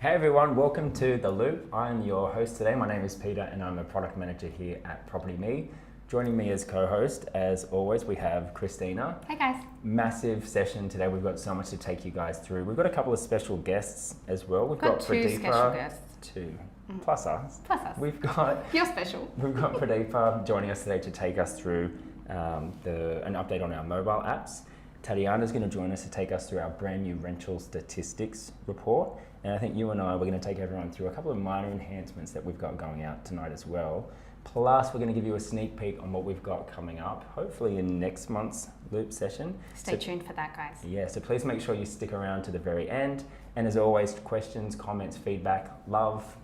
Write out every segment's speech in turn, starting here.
Hey everyone, welcome to The Loop. I'm your host today. My name is Peter and I'm a product manager here at Property Me. Joining me as co-host, as always, we have Christina. Hey guys. Massive session today. We've got so much to take you guys through. We've got a couple of special guests as well. We've got two Pradeepa, special guests. Two. Plus us. Plus us. We've got You're special. We've got Pradeepa joining us today to take us through an update on our mobile apps. Tatiana's going to join us to take us through our brand new rental statistics report. And I think you and I, we're going to take everyone through a couple of minor enhancements that we've got going out tonight as well. Plus, we're going to give you a sneak peek on what we've got coming up, hopefully in next month's Loop session. Stay tuned for that, guys. Yeah, so please make sure you stick around to the very end. And as always, questions, comments, feedback, we love,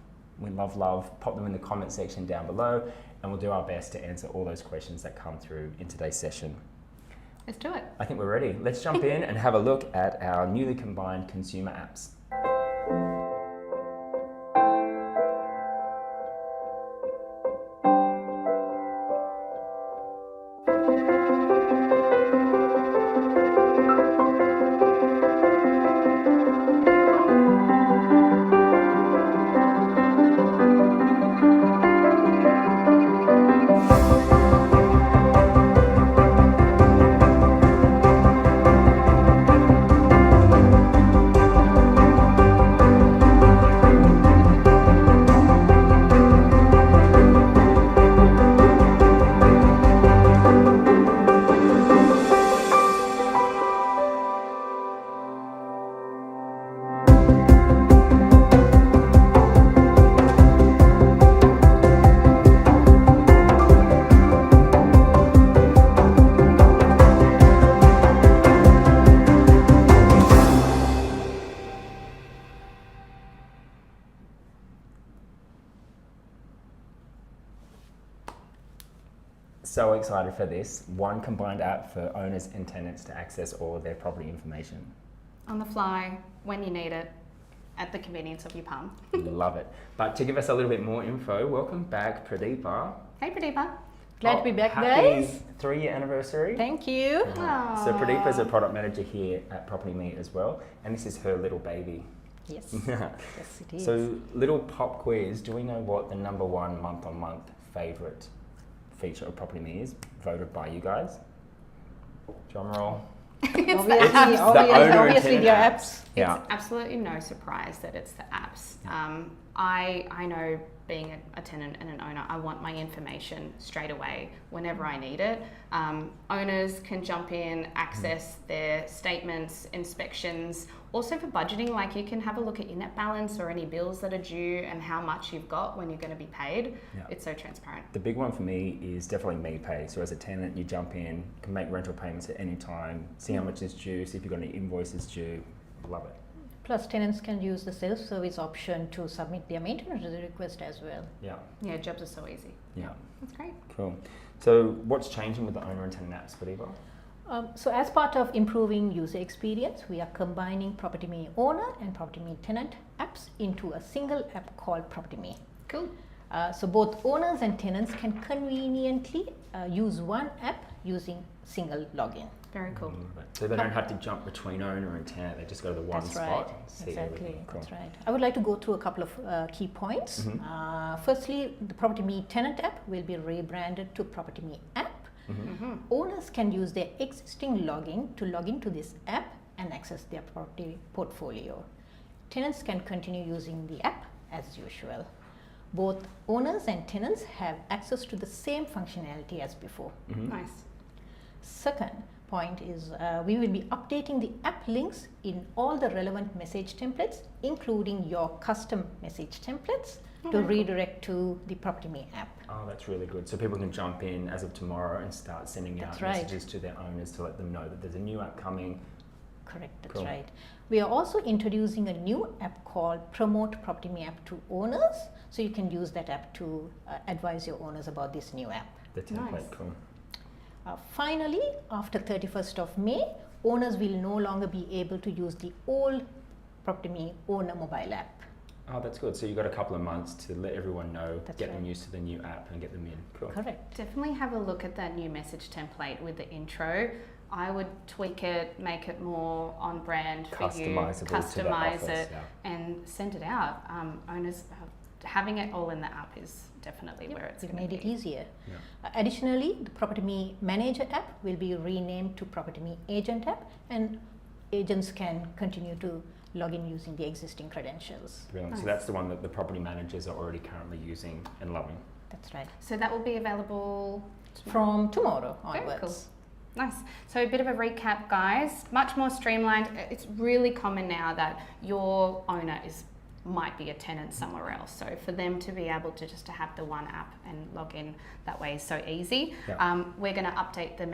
pop them in the comment section down below. And we'll do our best to answer all those questions that come through in today's session. Let's do it. I think we're ready. Let's jump in and have a look at our newly combined consumer apps. So excited for this. One combined app for owners and tenants to access all of their property information. On the fly, when you need it, at the convenience of your palm. Love it. But to give us a little bit more info, welcome back, Pradeepa. Hey, Pradeepa. Glad to be back, happy guys. 3-year anniversary. Thank you. Yeah. So Pradeepa is a product manager here at Property Me as well, and this is her little baby. Yes. Yes, it is. So, little pop quiz. Do we know what the number one month-on-month favourite feature of Property Me is, voted by you guys? Drum roll. Obviously the apps. Yeah. It's absolutely no surprise that it's the apps. I know, being a tenant and an owner, I want my information straight away whenever I need it. Owners can jump in, access their statements, inspections. Also for budgeting, like you can have a look at your net balance or any bills that are due and how much you've got when you're going to be paid. Yeah. It's so transparent. The big one for me is definitely MePay. So as a tenant, you jump in, can make rental payments at any time, see how much is due, see if you've got any invoices due. Love it. Plus, tenants can use the self-service option to submit their maintenance request as well. Yeah. Yeah, jobs are so easy. Yeah. That's great. Cool. So what's changing with the owner and tenant apps, Pradeepa? So as part of improving user experience, we are combining Property Me Owner and Property Me Tenant apps into a single app called Property Me. Cool. So both owners and tenants can conveniently use one app using single login. Very cool. So they don't have to jump between owner and tenant, they just go to the one That's spot. right. See Exactly. everything. Cool. That's right. I would like to go through a couple of key points. Firstly, the Property Me Tenant app will be rebranded to Property Me app. Owners can use their existing login to log into this app and access their property portfolio. Tenants can continue using the app as usual. Both owners and tenants have access to the same functionality as before. Nice. Second point is we will be updating the app links in all the relevant message templates, including your custom message templates, to redirect to the Property Me app. Oh, that's really good. So people can jump in as of tomorrow and start sending out messages to their owners to let them know that there's a new app coming. Correct, that's Cool. right. We are also introducing a new app called Promote Property Me app to owners. So you can use that app to advise your owners about this new app. The template, Nice. cool. Finally, after 31st of May, owners will no longer be able to use the old Property Me owner mobile app. Oh, that's good. So you've got a couple of months to let everyone know, That's get them right. used to the new app and get them in. Cool. Correct. Definitely have a look at that new message template with the intro. I would tweak it, make it more on brand for you, Customizable to the customize office, it, yeah. and send it out. Owners having it all in the app is definitely where it's We've going to made be. it easier. Yeah. Additionally, the Property Me Manager app will be renamed to Property Me Agent app, and agents can continue to log in using the existing credentials. Brilliant. So Nice. that's the one that the property managers are already currently using and loving. That's right. So that will be available From tomorrow Very onwards. cool. Nice. So a bit of a recap, guys. Much more streamlined. It's really common now that your owner might be a tenant somewhere else. So for them to be able to just to have the one app and log in that way is so easy. Yeah. We're going to update the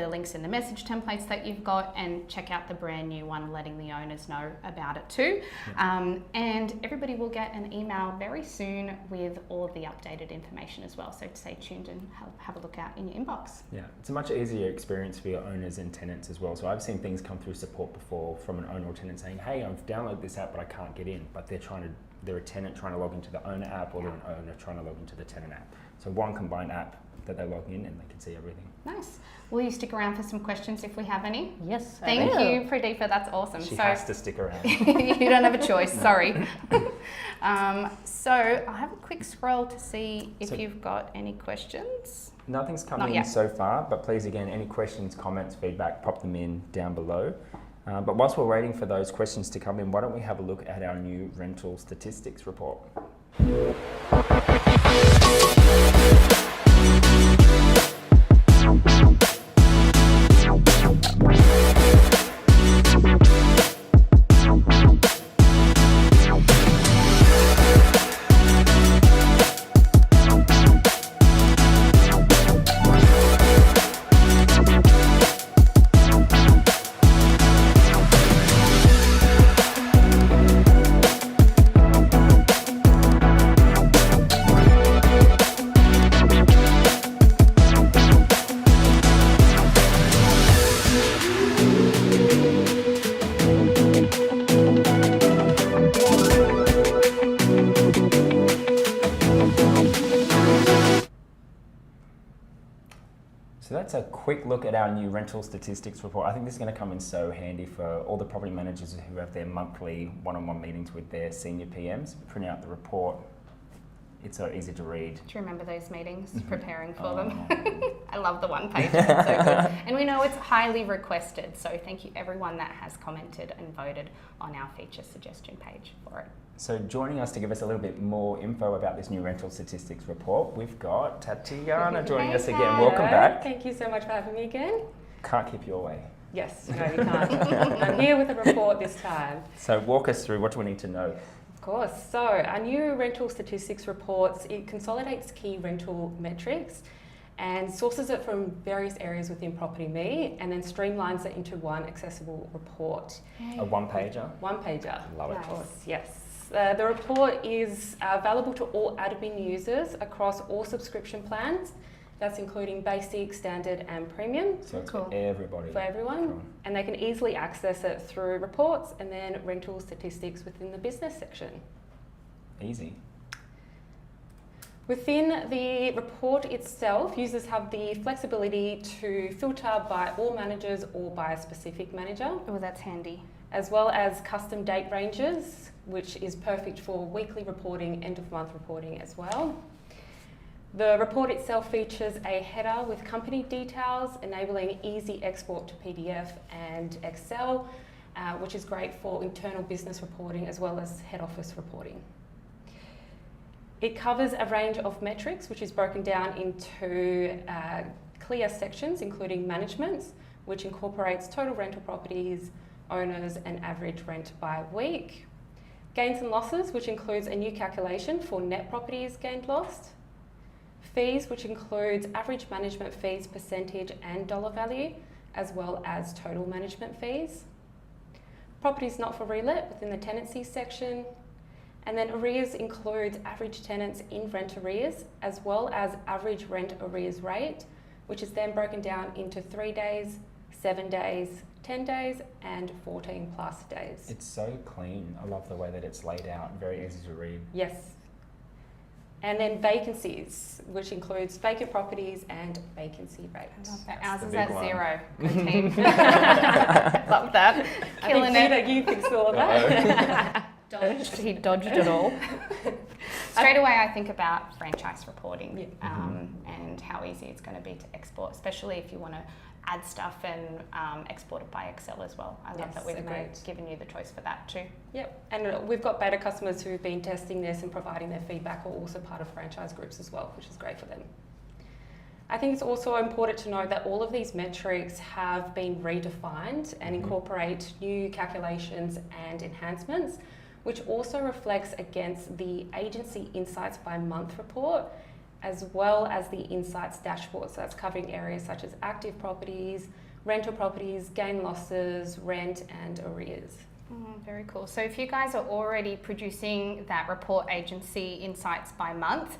links in the message templates that you've got, and check out the brand new one, letting the owners know about it too. Yeah. And everybody will get an email very soon with all of the updated information as well. So stay tuned and have a look out in your inbox. Yeah, it's a much easier experience for your owners and tenants as well. So I've seen things come through support before from an owner or tenant saying, hey, I've downloaded this app, but I can't get in. But they're a tenant trying to log into the owner app, or they're an owner trying to log into the tenant app. So one combined app that they log in and they can see everything. Nice. Will you stick around for some questions if we have any? Yes, I Thank will. you, Pradeepa. That's awesome. She So has to stick around. you don't have a choice. Sorry. So I'll have a quick scroll to see if So- you've got any questions. Nothing's come Not in yet. so far, but please, again, any questions, comments, feedback, pop them in down below. But whilst we're waiting for those questions to come in, why don't we have a look at our new rental statistics report? So that's a quick look at our new rental statistics report. I think this is going to come in so handy for all the property managers who have their monthly one-on-one meetings with their senior PMs. Print out the report. It's so easy to read. Do you remember those meetings, preparing for them? Oh. I love the one page. It's so good. And we know it's highly requested. So thank you everyone that has commented and voted on our feature suggestion page for it. So joining us to give us a little bit more info about this new rental statistics report, we've got Tatiana joining Hey, us again. Tat. Welcome back. Thank you so much for having me again. Can't keep you away. Yes, no, you can't. I'm here with a report this time. So walk us through, what do we need to know? Of course. So our new rental statistics reports, it consolidates key rental metrics and sources it from various areas within Property Me, and then streamlines it into one accessible report. A one-pager? One pager. Love it. Of course, yes. The report is available to all admin users across all subscription plans. That's including basic, standard and premium So it's Cool. for everybody. for everyone. Cool. And they can easily access it through reports and then rental statistics within the business section. Easy. Within the report itself, users have the flexibility to filter by all managers or by a specific manager, Oh, that's handy. as well as custom date ranges, which is perfect for weekly reporting, end of month reporting as well. The report itself features a header with company details, enabling easy export to PDF and Excel, which is great for internal business reporting as well as head office reporting. It covers a range of metrics, which is broken down into clear sections, including managements, which incorporates total rental properties, owners, and average rent by week. Gains and losses, which includes a new calculation for net properties gained lost. Fees, which includes average management fees percentage and dollar value, as well as total management fees. Properties not for relet within the tenancy section. And then arrears includes average tenants in rent arrears, as well as average rent arrears rate, which is then broken down into 3 days, 7 days, 10 days, and 14 plus days. It's so clean. I love the way that it's laid out. Very easy to read. Yes. And then vacancies, which includes vacant properties and vacancy rate. I love that. That's Ours the is big at one. 0. Good team. Love that. I Killing think it. Peter, you fixed all of that. He dodged it all. Straight away, I think about franchise reporting and how easy it's going to be to export, especially if you want to add stuff and export it by Excel as well. I love Yes, that we've agreed. given you the choice for that too. Yep, and we've got beta customers who've been testing this and providing their feedback, are also part of franchise groups as well, which is great for them. I think it's also important to note that all of these metrics have been redefined and incorporate new calculations and enhancements, which also reflects against the agency insights by month report, as well as the insights dashboard. So that's covering areas such as active properties, rental properties, gain losses, rent and arrears. Very cool. So if you guys are already producing that report agency insights by month,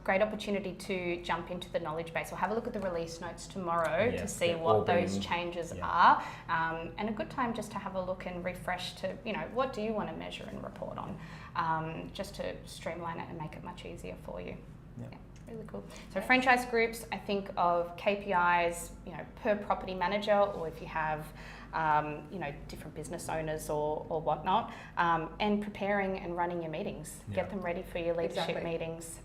great opportunity to jump into the knowledge base or have a look at the release notes tomorrow to see what those changes are. And a good time just to have a look and refresh to, what do you want to measure and report on, just to streamline it and make it much easier for you. Yeah, really cool. So franchise groups, I think of KPIs, per property manager, or if you have, different business owners or whatnot, and preparing and running your meetings. Get them ready for your leadership meetings.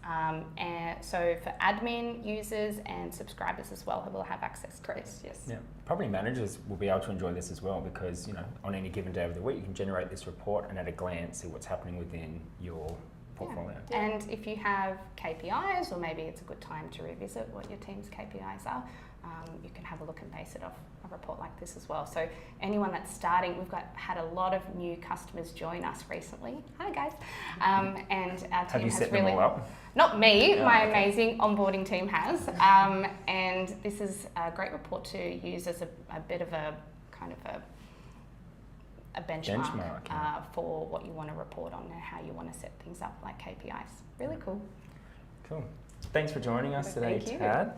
And so for admin users and subscribers as well, who will have access to this. Yes. Yeah, property managers will be able to enjoy this as well because, on any given day of the week, you can generate this report and at a glance see what's happening within your portfolio. Yeah. And if you have KPIs, or maybe it's a good time to revisit what your team's KPIs are, you can have a look and base it off a report like this as well. So anyone that's starting, we've had a lot of new customers join us recently. Hi guys. And our team has set really, them all up? Not me, my amazing onboarding team has. And this is a great report to use as a bit of a kind of a benchmark for what you want to report on and how you want to set things up like KPIs. Really cool. Cool. Thanks for joining us today, Thank you. Tad.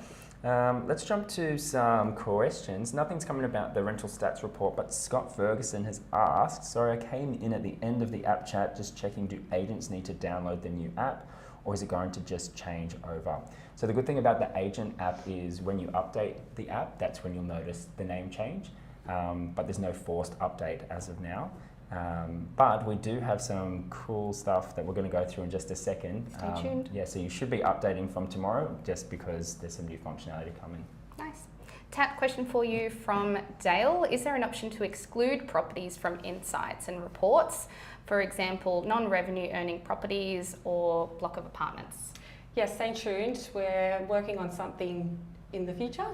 Let's jump to some questions. Nothing's coming about the rental stats report, but Scott Ferguson has asked, sorry, I came in at the end of the app chat just checking, do agents need to download the new app or is it going to just change over? So the good thing about the agent app is when you update the app, that's when you'll notice the name change. But there's no forced update as of now. But we do have some cool stuff that we're going to go through in just a second. Stay tuned. Yeah, so you should be updating from tomorrow just because there's some new functionality coming. Nice. Tat, question for you from Dale. Is there an option to exclude properties from insights and reports? For example, non-revenue earning properties or block of apartments? Yes, stay tuned. We're working on something in the future.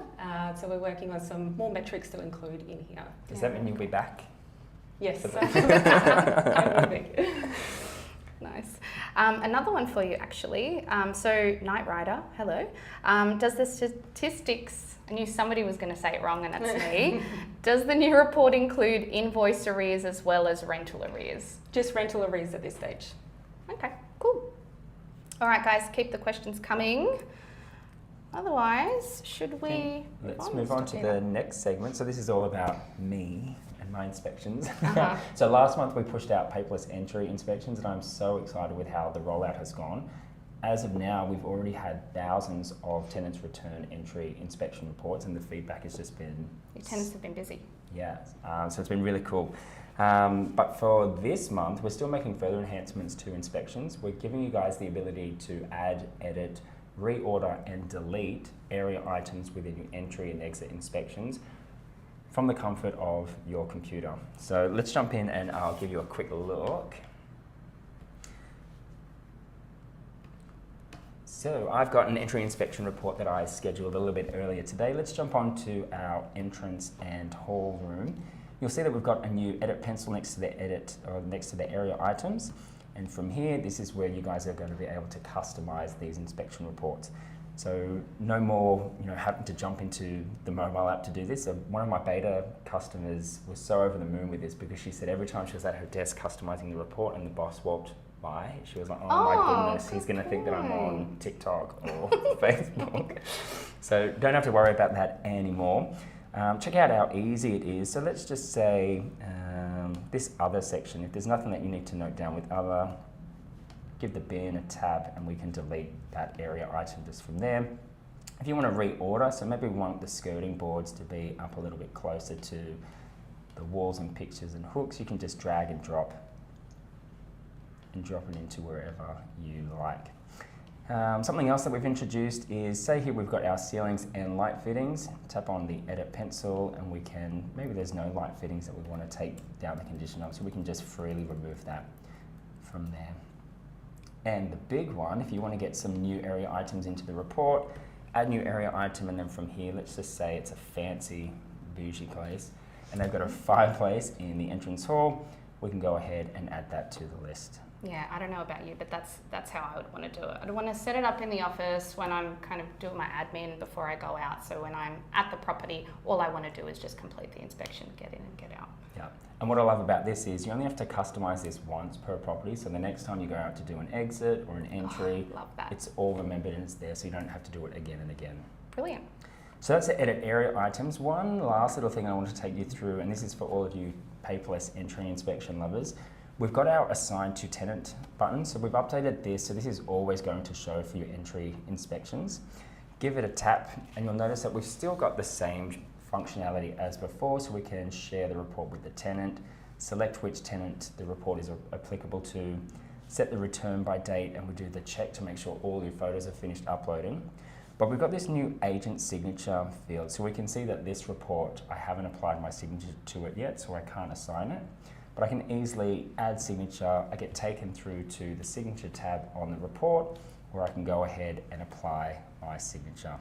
So we're working on some more metrics to include in here. Does that mean you'll be back? Yes. Nice. Another one for you actually. So Knight Rider, hello. Does the statistics, I knew somebody was going to say it wrong and that's me. Does the new report include invoice arrears as well as rental arrears? Just rental arrears at this stage. Okay, cool. All right guys, keep the questions coming. Otherwise, should we Let's move on to the next segment. So this is all about me and my inspections. Uh-huh. So last month we pushed out paperless entry inspections and I'm so excited with how the rollout has gone. As of now, we've already had thousands of tenants return entry inspection reports and the feedback has just been... Your tenants have been busy. Yeah, so it's been really cool. But for this month, we're still making further enhancements to inspections. We're giving you guys the ability to add, edit, reorder and delete area items within your entry and exit inspections from the comfort of your computer. So let's jump in and I'll give you a quick look. So I've got an entry inspection report that I scheduled a little bit earlier today. Let's jump on to our entrance and hall room. You'll see that we've got a new edit pencil next to the area items. And from here, this is where you guys are going to be able to customize these inspection reports. So no more, having to jump into the mobile app to do this. So one of my beta customers was so over the moon with this because she said every time she was at her desk customizing the report and the boss walked by, she was like, oh my goodness, he's going to think that I'm on TikTok or Facebook. So don't have to worry about that anymore. Check out how easy it is. So let's just say this other section, if there's nothing that you need to note down with other, give the bin a tab, and we can delete that area item just from there. If you want to reorder, so maybe we want the skirting boards to be up a little bit closer to the walls and pictures and hooks, you can just drag and drop it into wherever you like. Something else that we've introduced is, say here we've got our ceilings and light fittings. Tap on the edit pencil and we can, maybe there's no light fittings that we want to take down the condition of, so we can just freely remove that from there. And the big one, if you want to get some new area items into the report, add new area item, and then from here, let's just say it's a fancy bougie place and they've got a fireplace in the entrance hall, we can go ahead and add that to the list. Yeah, I don't know about you, but that's how I would want to do it. I'd want to set it up in the office when I'm kind of doing my admin before I go out. So when I'm at the property, all I want to do is just complete the inspection, get in and get out. Yeah, and what I love about this is you only have to customize this once per property. So the next time you go out to do an exit or an entry, Love that. it's all remembered and it's there, so you don't have to do it again and again. Brilliant. So that's the edit area items. One last little thing I want to take you through, and this is for all of you paperless entry inspection lovers. We've got our assign to tenant button, so we've updated this, so this is always going to show for your entry inspections. Give it a tap and you'll notice that we've still got the same functionality as before, so we can share the report with the tenant, select which tenant the report is applicable to, set the return by date, and we do the check to make sure all your photos are finished uploading. But we've got this new agent signature field, so we can see that this report, I haven't applied my signature to it yet, so I can't assign it. But I can easily add signature, I get taken through to the signature tab on the report, where I can go ahead and apply my signature.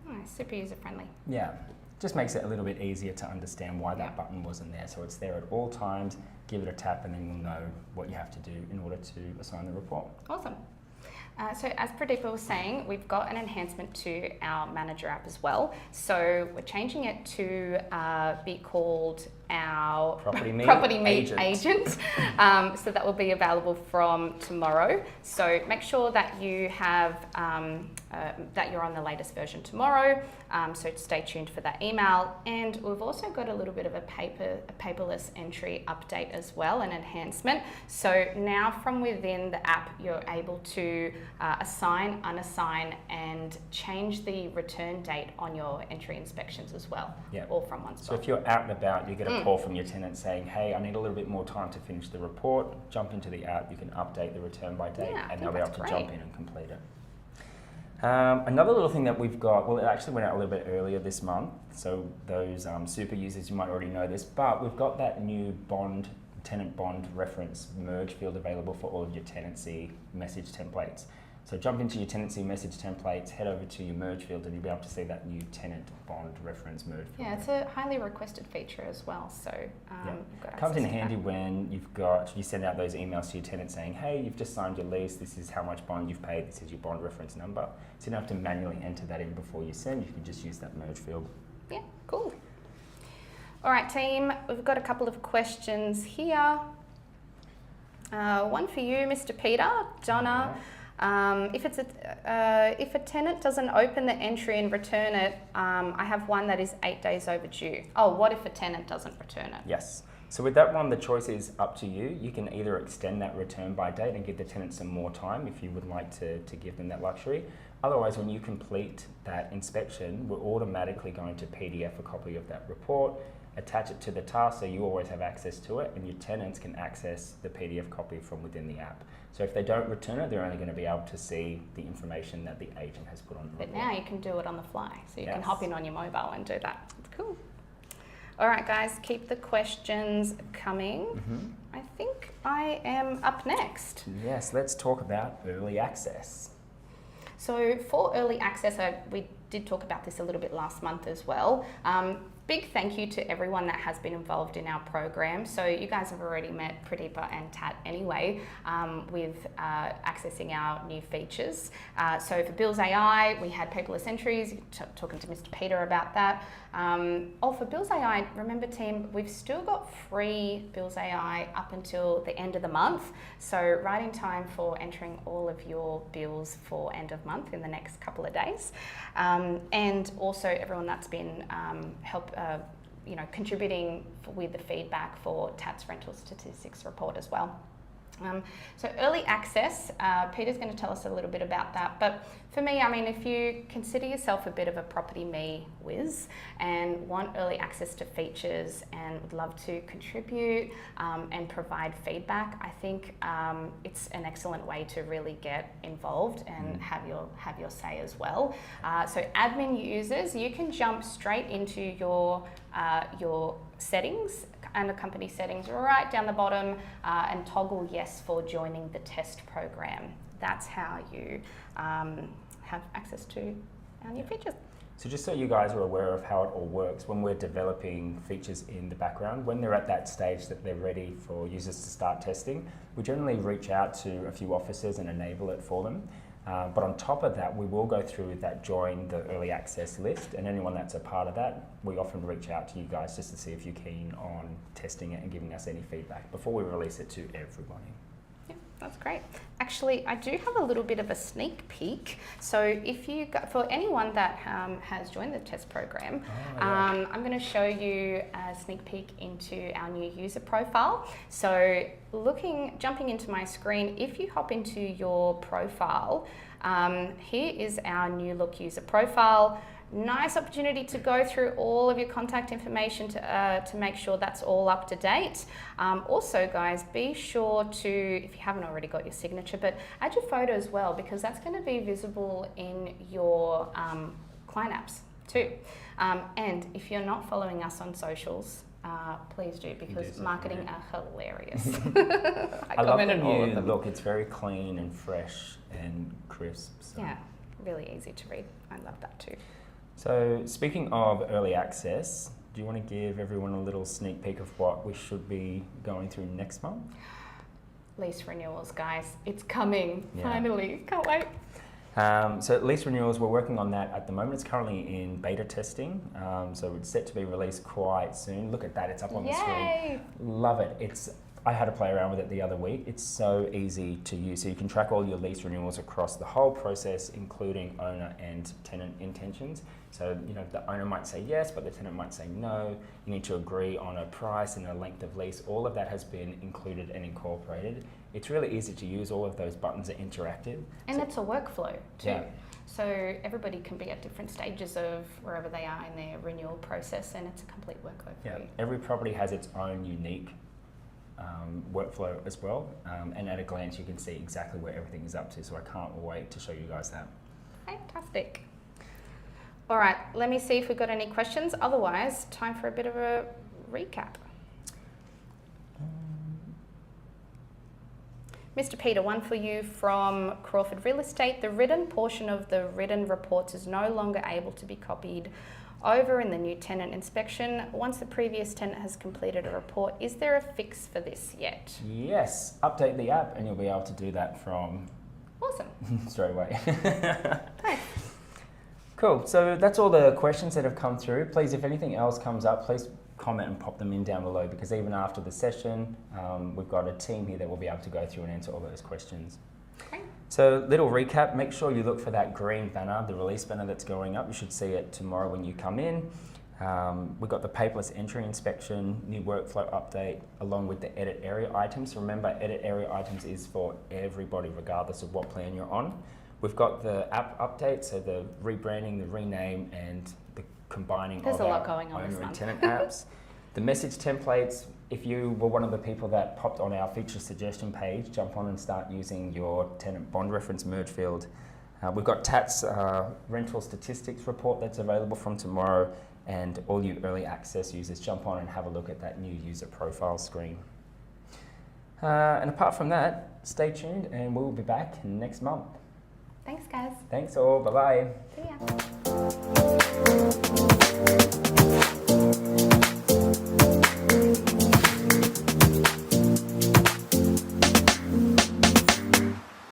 Nice, super user friendly. Yeah, just makes it a little bit easier to understand why that button wasn't there. So it's there at all times, give it a tap and then you'll know what you have to do in order to assign the report. Awesome. So as Pradeepa was saying, we've got an enhancement to our manager app as well. So we're changing it to be called our Property Me Agent. So that will be available from tomorrow. So make sure that you have that you're on the latest version tomorrow. So stay tuned for that email. And we've also got a little bit of a paperless entry update as well, an enhancement. So now from within the app, you're able to assign, unassign, and change the return date on your entry inspections as well, all from one spot. So if you're out and about, you get a call from your tenant saying, hey, I need a little bit more time to finish the report, jump into the app, you can update the return by date, and they'll be able to jump in and complete it. Another little thing that we've got, well, it actually went out a little bit earlier this month, so those super users, you might already know this, but we've got that new tenant bond reference merge field available for all of your tenancy message templates. So jump into your tenancy message templates, head over to your merge field, and you'll be able to see that new tenant bond reference merge field. Yeah, it's a highly requested feature as well. So it comes in handy when you send out those emails to your tenant saying, hey, you've just signed your lease, this is how much bond you've paid, this is your bond reference number. So you don't have to manually enter that in before you send, you can just use that merge field. Yeah, cool. All right, team, we've got a couple of questions here. One for you, Mr. Peter. Donna. If a tenant doesn't open the entry and return it, I have one that is 8 days overdue. Oh, what if a tenant doesn't return it? Yes. So with that one, the choice is up to you. You can either extend that return by date and give the tenant some more time if you would like to give them that luxury. Otherwise, when you complete that inspection, we're automatically going to PDF a copy of that report, attach it to the task so you always have access to it, and your tenants can access the PDF copy from within the app. So if they don't return it, they're only going to be able to see the information that the agent has put on the report. But now you can do it on the fly, so you can hop in on your mobile and do that. It's cool. All right, guys, keep the questions coming. I think I am up next. Yes, let's talk about early access. So for early access, we did talk about this a little bit last month as well. Big thank you to everyone that has been involved in our program. So you guys have already met Pradeepa and Tat anyway with accessing our new features. So for Bills AI, we had paperless entries, talking to Mr. Peter about that. For Bills AI, remember team, we've still got free Bills AI up until the end of the month. So right in time for entering all of your bills for end of month in the next couple of days. And also everyone that's been contributing with the feedback for Tat's rental statistics report as well. So early access, Peter's going to tell us a little bit about that. But for me, I mean, if you consider yourself a bit of a Property Me whiz and want early access to features and would love to contribute and provide feedback, I think it's an excellent way to really get involved and have your say as well. So admin users, you can jump straight into your settings under company settings right down the bottom and toggle yes for joining the test program. That's how you have access to our new features. So just so you guys are aware of how it all works, when we're developing features in the background, when they're at that stage that they're ready for users to start testing, we generally reach out to a few offices and enable it for them. But on top of that, we will go through that join the early access list, and anyone that's a part of that, we often reach out to you guys just to see if you're keen on testing it and giving us any feedback before we release it to everybody. Yeah, that's great. Actually, I do have a little bit of a sneak peek. So if you got, for anyone that has joined the test program, I'm going to show you a sneak peek into our new user profile. So jumping into my screen, if you hop into your profile, here is our new look user profile. Nice opportunity to go through all of your contact information to make sure that's all up to date. Also, guys, be sure to, if you haven't already got your signature, but add your photo as well, because that's going to be visible in your client apps too. And if you're not following us on socials, please do, because marketing are hilarious. I love the new look. It's very clean and fresh and crisp. So. Yeah, really easy to read. I love that too. So speaking of early access, do you want to give everyone a little sneak peek of what we should be going through next month? Lease renewals, guys. It's coming, finally. Can't wait. So lease renewals, we're working on that at the moment. It's currently in beta testing, so it's set to be released quite soon. Look at that, it's up on the screen. Love it. I had to play around with it the other week. It's so easy to use. So you can track all your lease renewals across the whole process, including owner and tenant intentions. So, you know, the owner might say yes, but the tenant might say no. You need to agree on a price and a length of lease. All of that has been included and incorporated. It's really easy to use. All of those buttons are interactive. And it's a workflow too. Yeah. So everybody can be at different stages of wherever they are in their renewal process, and it's a complete workflow for you. Every property has its own unique workflow as well, and at a glance you can see exactly where everything is up to, so I can't wait to show you guys that. Fantastic. All right, let me see if we've got any questions. Otherwise, time for a bit of a recap. Mr. Peter, one for you from Crawford Real Estate. The written portion of the written reports is no longer able to be copied over in the new tenant inspection. Once the previous tenant has completed a report, is there a fix for this yet? Yes, update the app and you'll be able to do that from straight away. Nice. Cool, so that's all the questions that have come through. Please, if anything else comes up, please comment and pop them in down below, because even after the session, we've got a team here that will be able to go through and answer all those questions. Great. So, little recap, make sure you look for that green banner, the release banner that's going up. You should see it tomorrow when you come in. We've got the paperless entry inspection, new workflow update, along with the edit area items. Remember, edit area items is for everybody, regardless of what plan you're on. We've got the app update, so the rebranding, the rename, and the combining of our owner and tenant apps. The message templates, if you were one of the people that popped on our feature suggestion page, jump on and start using your tenant bond reference merge field. We've got TAT's rental statistics report that's available from tomorrow, and all you early access users, jump on and have a look at that new user profile screen. And apart from that, stay tuned and we'll be back next month. Thanks, guys. Thanks all, bye-bye. See ya.